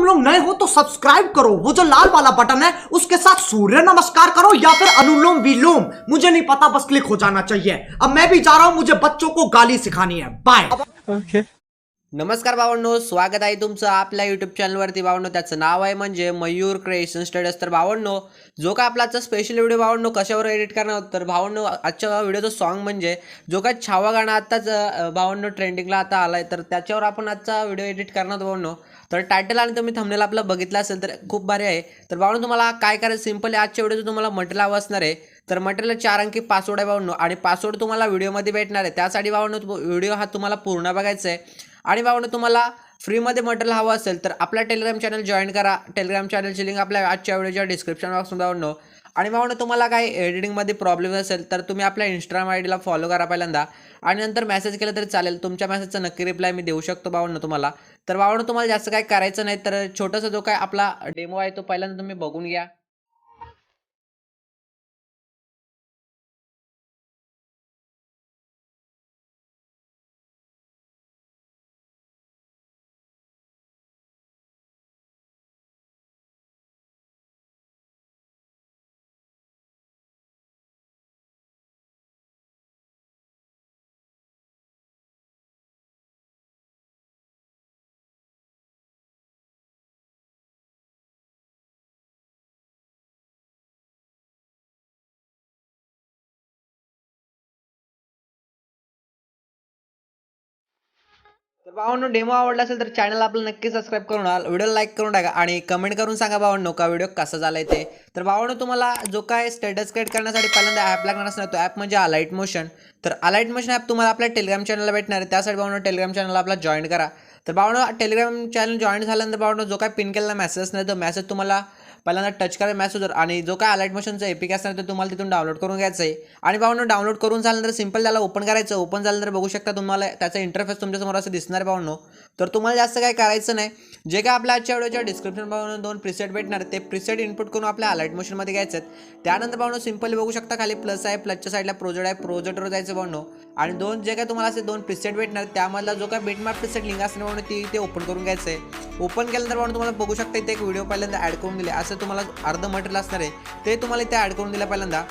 तुम लोग नए हो तो सब्सक्राइब करो, वो जो लाल वाला बटन है उसके साथ सूर्य नमस्कार करो या फिर अनुलोम विलोम, मुझे नहीं पता, बस क्लिक हो जाना चाहिए। अब मैं भी जा रहा हूं, मुझे बच्चों को गाली सिखानी है। बाय। ओके। नमस्कार भावांनो, स्वागत आहे तुमचं आपल्या यूट्यूब चॅनलवरती भावांनो। त्याचं नाव आहे म्हणजे मयूर क्रिएशन स्टडीज। तर भावांनो, जो काय आपला आजचा स्पेशल व्हिडिओ भावांनो कशावर एडिट करणार आहोत, तर भावांनो आजच्या व्हिडिओचं सॉन्ग म्हणजे जो काय छावा गाणं आत्ताच भावांनो ट्रेंडिंगला आता आलाय, तर त्याच्यावर आपण आजचा व्हिडिओ एडिट करणार आहोत भावांनो। तर टायटल आणि तुम्ही थंबनेल आपलं बघितलं असेल तर खूप भारी आहे। तर भावांनो तुम्हाला काय करायचं, सिंपली आजच्या व्हिडिओचं तुम्हाला मटेरियल हवं असणार आहे। तर मटेरियल 4 अंकी पासवर्ड आहे भावांनो, आणि पासवर्ड तुम्हाला व्हिडिओमध्ये भेटणार आहे। त्यासाठी भावांनो व्हिडिओ हा तुम्हाला पूर्ण बघायचा आहे। आणि भावांनो तुम्हाला फ्रीमध्ये मटेरियल हवं असेल तर आपला टेलिग्राम चॅनल जॉईन करा। टेलिग्राम चॅनलची लिंक आपल्या आजच्या व्हिडिओच्या डिस्क्रिप्शन बॉक्समध्ये भावांनो। आणि भावांनो तुम्हाला काही एडिटिंगमध्ये प्रॉब्लेम असेल तर तुम्ही आपल्या इंस्टाग्राम आयडीला फॉलो करा पहिल्यांदा, आणि नंतर मेसेज केलं तरी चालेल। तुमच्या मेसेजचा नक्की रिप्लाय मी देऊ शकतो भावांनो तुम्हाला। तर भावांनो तुम्हाला जास्त काही करायचं नाही, तर छोटासा जो काय आपला डेमो आहे तो पहिल्यांदा तुम्ही बघून घ्या। तर भावांनो डेमो आवडला असेल तर चॅनल आपलं नक्की सबस्क्राईब करून व्हिडिओ लाईक करून टाका आणि कमेंट करून सांगा भावांनो का व्हिडिओ कसा झालाय ते। तर भावांनो तुम्हाला जो काय स्टेटस क्रिएट करण्यासाठी पहिल्यांदा ॲप लागणार असणार, तो ॲप म्हणजे अलाइट मोशन। तर अलाइट मोशन ॲप तुम्हाला आपल्या टेलिग्राम चॅनलला भेटणार आहे। त्यासाठी भावांनो टेलिग्राम चॅनलला आपला जॉईन करा। तर भावांनो टेलिग्राम चॅनल जॉईन झाल्यानंतर भावांनो जो काय पिन केलेला मेसेज असणार तो मेसेज तुम्हाला पहिल्यांदा टच करा मेसेजवर, आणि जो काय अलाइट मोशनचा एपीके असणार तो तुम्हाला तिथून डाउनलोड करून घ्यायचं आहे। आणि भावांनो डाउनलोड करून झाल्यानंतर सिंपल त्याला ओपन करायचं। ओपन झाल्यानंतर बघू शकता तुम्हाला त्याचा इंटरफेस तुमच्यासमोर असं दिसणार आहे भावांनो। तर तुम्हाला जास्त काही करायचं नाही, जे काय आपल्या आजच्या व्हिडिओच्या डिस्क्रिप्शन भावांनो 2 प्रीसेट भेटणार, ते प्रीसेट इनपुट करून आपल्या अलाइट मोशनमध्ये घ्यायचं आहे। त्यानंतर भावांनो सिंपली बघू शकता खाली प्लस आहे, प्लसच्या साईडला प्रोजेक्ट आहे, प्रोजेक्टवर जायचं भावांनो। आणि जे काय तुम्हाला असे 2 प्रीसेट भेटणार, त्यामधला जो काय बिटमॅप प्रीसेट लिंक असणार भावांनो ती ते ओपन करून घ्यायचं आहे। ओपन केल्यानंतर भावांनो तुम्हाला बघू शकता इथे एक व्हिडिओ पहिल्यांदा ॲड करून दिले, असं तुम्हाला अर्ध मटेरियल असणार आहे ते तुम्हाला इथे ॲड करून दिलं पहिल्यांदा।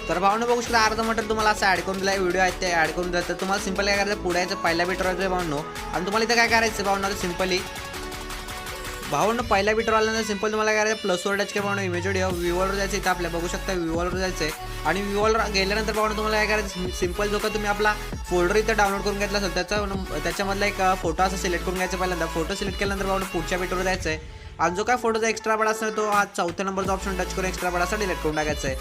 तर भावांनो बघू शकता अर्ध मटेरियल तुम्हाला असं ॲड करून दिलं, व्हिडिओ आहे ते ॲड करून दिलं। तर तुम्हाला सिंपल काय करायचं, पुढे यायचं पहिल्या बीटवर जायचं भावांनो, आणि तुम्हाला इथे काय करायचं भावांनो, सिंपली भावांनो पहिल्या बीटवर आल्यानंतर सिंपल तुम्हाला काय करायचं, प्लसवर टच करा भावांनो, इमेज व्ह्यूवर जायचं इथं आपल्या बघू शकता व्ह्यूवर जायचं आहे। आणि व्ह्यूवर गेल्यानंतर भावांनो तुम्हाला काय करायचं, सिंपल जो का तुम्ही आपला फोल्डर इथं डाउनलोड करून घेतला असेल त्याच्यामधला एक फोटो असं सिलेक्ट करून घ्यायचा पहिल्यांदा। फोटो सिलेक्ट केल्यानंतर भावांनो पुढच्या बीटवर जायचं आहे, आणि जो काय फोटोचा एक्स्ट्रा पार्ट असणार तो हा 4थ्या नंबरचा ऑप्शन टच करून एक्स्ट्रा पार्ट असा डिलीट करून टाकायचा आहे।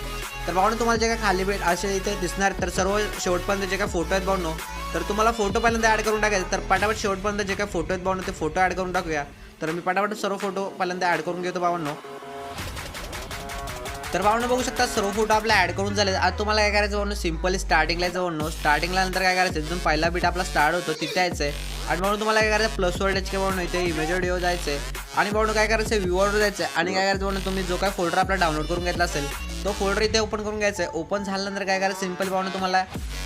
तर भावांनो तुम्हाला जे काय खाली भेट असे इथे दिसणार, तर सर्व शेवटपर्यंत जे काय फोटो आहेत भावांनो, तर तुम्हाला फोटो पहिल्यांदा ॲड करून टाकायचे। तर पटापट शेवटपर्यंत जे काय फोटो आहेत भावांनो ते फोटो ॲड करून टाकूया। तर मी पटापट सर्व फोटो पहिल्यांदा ॲड करून घेतो भावांनो। तर भावांनो बघू शकता सर्व फोटो आपले ॲड करून झाले। आता तुम्हाला काय करायचं भावांनो, सिंपली स्टार्टिंगला यायचं भावांनो। स्टार्टिंगला नंतर काय करायचं, एकदम पहिला बीट आपला स्टार्ट होतो तिथे यायचं आहे, आणि भावांनो तुम्हाला काय करायचं, प्लसवर टच केलं भावांनो, इथे इमेज व्हिडिओ जायचं आहे, आणि भावांनो काय करायचं व्ह्यूवर जायचं आहे, आणि काय करायचं भावांनो तुम्ही जो काय फोल्डर आपला डाउनलोड करून घेतला असेल तो फोल्डर इथे ओपन करून घ्यायचा आहे। ओपन झाल्यानंतर काय करायचं, सिंपल भावांनो तुम्हाला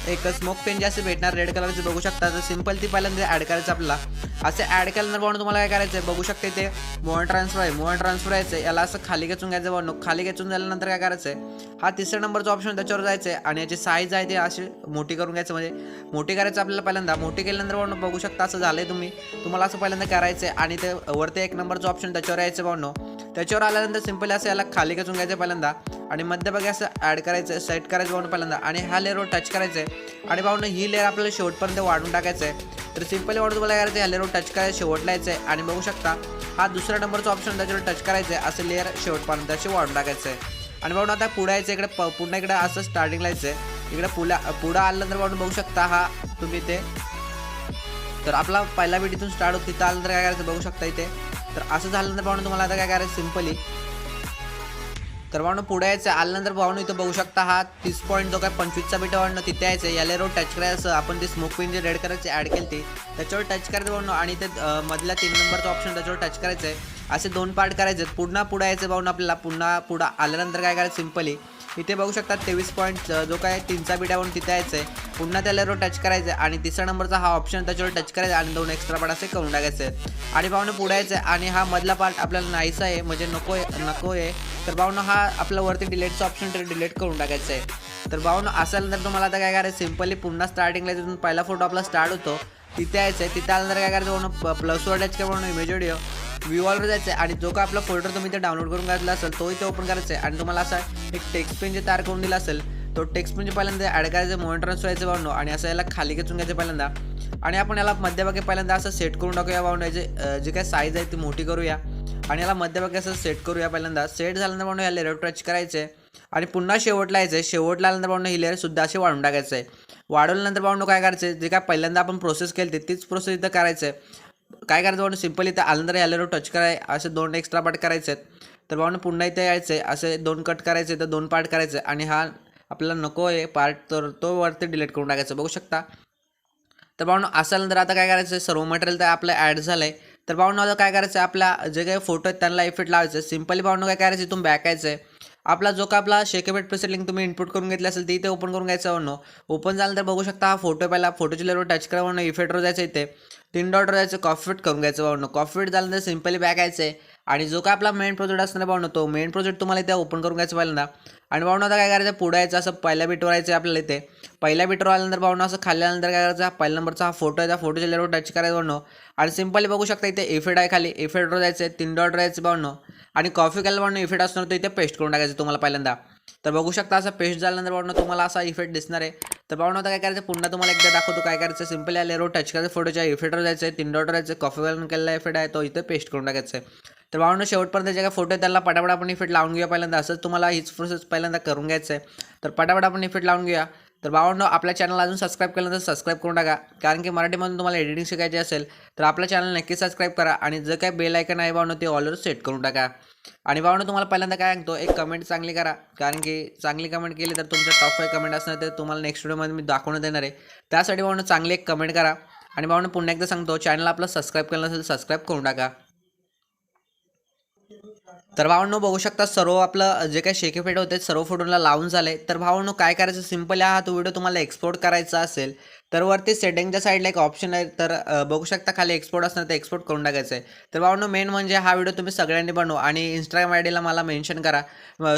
एक स्मोक पेन जास्त भेटणार रेड कलरचे बघू शकता, तर सिंपल ती पहिल्यांदा ॲड करायचं आपल्याला। असं ॲड केल्यानंतर भावांनो तुम्हाला काय करायचं आहे, बघू शकता इथे मोअर ट्रान्सफर आहे, मोअर ट्रान्सफर यायचं याला असं खाली खेचून घ्यायचं भावांनो। खाली खेचून झाल्यानंतर काय करायचं आहे, हा 3ऱ्या नंबरचा ऑप्शन त्याच्यावर जायचं आहे, आणि याची साईज आहे ते अशी मोठी करून घ्यायचं, म्हणजे मोठी करायचं आपल्याला पहिल्यांदा। मोठी केल्यानंतर भावांनो बघू शकता असं झालंय तुम्हाला असं पहिल्यांदा करायचं आहे, आणि ते वरती 1 नंबरचं ऑप्शन त्याच्यावर यायचं भावांनो। त्याच्यावर आल्यानंतर सिंपली असं याला खाली खेचून घ्यायचं पहिल्यांदा, आणि मध्यभागी असं ॲड करायचं, सेट करायचं भावांनो पहिल्यांदा, आणि ह्या लेअरवर टच करायचं आहे, आणि भावांनो ही लेअर आपल्याला शेवटपर्यंत वाढून टाकायचं आहे। तर सिंपली भावांनो तुम्हाला करायचं ह्या लेअरवर टच करायचं, शेवटला यायचं आहे, आणि बघू शकता हा 2ऱ्या नंबरचा ऑप्शन त्याच्यावर टच करायचं आहे, असं लेअर शेवटपर्यंत अशी वाढून टाकायचं आहे। आणि भावांनो आता पुढे यायचं, इकडे पुन्हा इकडे असं स्टार्टिंगला यायचं आहे, इकडे पुढं आल्यानंतर भावांनो बघू शकता हा तुम्ही इथे, तर आपला पहिला बीट इथून स्टार्ट होतो, तिथं आल्यानंतर काय करायचं बघू शकता इथे। तर असं झाल्यानंतर भावांनो तुम्हाला आता काय करायचं, सिंपली तर भावांनो पुढे यायचं आल्यानंतर भावांनो इथं बघू शकता हा 30 पॉईंट जो काय 25चा बीट भावांनो तिथे यायचं, या लेअरवर टच करायचं, आपण ती स्मोक पिन जे रेड कलरची ॲड केली ती त्याच्यावर टच करायचं भावांनो, आणि ते मधल्या 3 नंबरचा ऑप्शन त्याच्यावर टच करायचं आहे। असे 2 पार्ट करायचे, पुन्हा पुढे यायचं भावांनो आपल्याला। पुन्हा पुढं आल्यानंतर काय करायचं, सिंपली इथे बघू शकता 23 पॉईंट जो काय 3चा बीट आहे म्हणून तिथे यायचं आहे. पुन्हा त्या लेअरवर टच करायचं आहे आणि तिसरा नंबरचा हा ऑप्शन त्याच्यावर टच करायचा आणि 2 एक्स्ट्रा पार्ट असे करून टाकायचे आणि भावनो पुढे यायचं आहे आणि हा मधला पार्ट आपल्याला नाहीसा आहे म्हणजे नको आहे. तर भावनो हा आपल्या वरती डिलीटचा ऑप्शन तर डिलीट करून टाकायचा आहे. तर भावनो असेल तर तुम्हाला आता काय करायचं सिम्पली पुन्हा स्टार्टिंगला जिथून पहिला फोटो आपला स्टार्ट होतो तिथे यायचं आहे. तिथे आल्यानंतर काय करायचं म्हणून प्लसवर टच करून इमेज व्हिडिओ व्ह्यूवॉलवर जायचं आहे आणि जो काय आपला फोल्डर तुम्ही ते डाउनलोड करून घेतला असेल तो इथे ओपन करायचा आहे आणि तुम्हाला असा एक टेक्स्ट पेन जे तयार करून दिला असेल तो टेक्स्ट पेन पहिल्यांदा ॲड करायचं मॉनिटर व्हायचं भावनो आणि असं याला खाली खेचून घ्यायचं पहिल्यांदा आणि आपण याला मध्यभागी पहिल्यांदा असं सेट करून टाकूया भावनो जे काय साईज आहे ती मोठी करूया आणि याला मध्यभागी असं सेट करूया. पहिल्यांदा सेट झाल्यानंतर भावनो या लेअरवर टच करायचं आणि पुन्हा शेवटला यायचं आहे. शेवटला आल्यानंतर भावनो ही लेअर सुद्धा असे वाढून टाकायचं आहे. वाढवल्यानंतर भावनो काय करायचं जे काय पहिल्यांदा आपण प्रोसेस केली तीच प्रोसेस इथं करायचं आहे. काय करायचं भावनो सिम्पल इथं आल्यानंतर या लेअरवर टच असे 2 एक्स्ट्रा पार्ट करायचे आहेत. तर भावनो पुन्हा इथे यायचं आहे असे 2 कट करायचे तर 2 पार्ट करायचे आणि हा आपल्याला नको आहे पार्ट तर तो वरती डिलीट करून टाकायचं बघू शकता. तर भावनो असेल आता काय करायचं सर्व मटेरियल तर आपलं ॲड झालं आहे. तर भावनो आता काय करायचं आपला जे काही फोटो आहेत त्यांना इफेक्ट लावायचं सिम्पली भावनो काय करायचं इथून बॅक यायचं आहे. आपला जो का आपला शेकेबेट प्रेसेट लिंक तुम्ही इनपुट करून घेतली असेल ती इथे ओपन करून घ्यायचं भावनो. ओपन झालं तर बघू शकता हा फोटो पहिला फोटोच्या लेअरवर टच करा भावनो इफेक्टवर जायचं इथे 3 डॉटवर जायचं कॉफी फिट करून घ्यायचं भावनो. कॉफी फिट झाल्यानंतर सिम्पली बॅक यायचं आहे आणि जो काय आपला मेन प्रोजेक्ट असणार भावनो तो मेन प्रोजेक्ट तुम्हाला इथे ओपन करून घ्यायचं पहिल्यांदा आणि भावनो आता काय करायचं पुढे यायचं असं पहिल्या बीटवर यायचं आपल्याला इथे. पहिल्या बीटवर आल्यानंतर भावनो असं खाल्ल्यानंतर काय करायचं पहिल्या नंबरचा हा फोटो आहे त्या फोटोच्या लेअरवर टच करायचं भावनो आणि सिम्पली बघू शकता इथे इफेक्ट आहे खाली इफेक्टवर जायचं 3 डॉटवर यायचं भावनो आणि कॉफी केलं भावनो इफेक्ट असणार तो इथे पेस्ट करून टाकायचं तुम्हाला पहिल्यांदा. तर बघू शकता असं पेस्ट झाल्यानंतर भावनो तुम्हाला असा इफेक्ट दिसणार आहे. तर भावनो आता काय करायचं पुन्हा तुम्हाला एकदा दाखवतो काय करायचं सिम्पली या लेअरवर टच करायचं फोटोच्या इफेक्टवर जायचं 3 डॉटवर जायचं कॉफी केलेला इफेक्ट आहे तो इथे पेस्ट करून टाकायचं आहे. तर भावनो शेवटपर्यंत जे काय फोटो आहे त्याला पटापट आपण इफेक्ट लावून घेऊया पहिल्यांदा असंच तुम्हाला हीच प्रोसेस पहिल्यांदा करून घ्यायचं आहे. तर पटापट आपण इफेक्ट लावून घेऊया. तर भावनो आपल्या चॅनल अजून सबस्क्राईब केलं तर सबस्क्राईब करून टाका कारण की मराठीमधून तुम्हाला एडिटिंग शिकायची असेल तर आपल्या चॅनल नक्की सबस्क्राईब करा आणि जर काय बेल आयकन आहे भावनो ते ऑलवर सेट करून टाका. आणि भावनो तुम्हाला पहिल्यांदा काय सांगतो एक कमेंट चांगली करा कारण की चांगली कमेंट केली तर तुमच्या टॉप 5 कमेंट असणार ते तुम्हाला नेक्स्ट व्हिडिओमध्ये मी दाखवण्यात येणार आहे. त्यासाठी भावनो चांगली एक कमेंट करा आणि भावनो पुन्हा एकदा सांगतो चॅनल आपलं सबस्क्राईब केलं नसेल सबस्क्राईब करून टाका. तर भावनो बघू शकता सर्व आपलं जे काही शेके फेट होते सर्व फोटोला लावून झाले. तर भावनो काय करायचं सिम्पल हा तो व्हिडिओ तुम्हाला एक्सपोर्ट करायचा असेल तर वरती सेटिंगच्या साईडला एक ऑप्शन आहे तर बघू शकता खाली एक्सपोर्ट असणार ते एक्सपोर्ट करून टाकायचं आहे. तर भावनो मेन म्हणजे हा व्हिडिओ तुम्ही सगळ्यांनी बनवा आणि इंस्टाग्राम आयडीला मला मेन्शन करा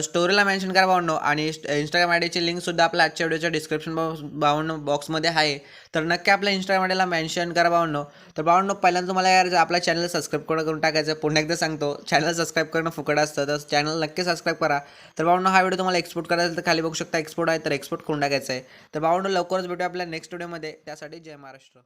स्टोरीला मेन्शन करा भावनो आणि इंस्टाग्राम आयडीची लिंकसुद्धा आपल्या आजच्या व्हिडिओच्या डिस्क्रिप्शन भावनो बॉक्समध्ये आहे. तर नक्की आपल्या इंस्टाग्राम आयडीला मेन्शन करा भावनो. तर भावनो पहिल्यांदा तुम्हाला काय करायचं आपल्या चॅनल सबस्क्राईब करून टाकायचं. पुन्हा एकदा सांगतो चॅनल सबस्क्राईब करणं फुकट असतं तर चॅनल नक्की सबस्क्राईब करा. तर भावनो हा व्हिडिओ तुम्हाला एक्सपोर्ट करायचा तर खाली बघू शकता एक्सपोर्ट आहे तर एक्सपोर्ट करून टाकायचं आहे. तर भावनो लवकरच भेटूया आपल्या नेक्स्ट व्हिडिओमध्ये त्यासाठी जय महाराष्ट्र.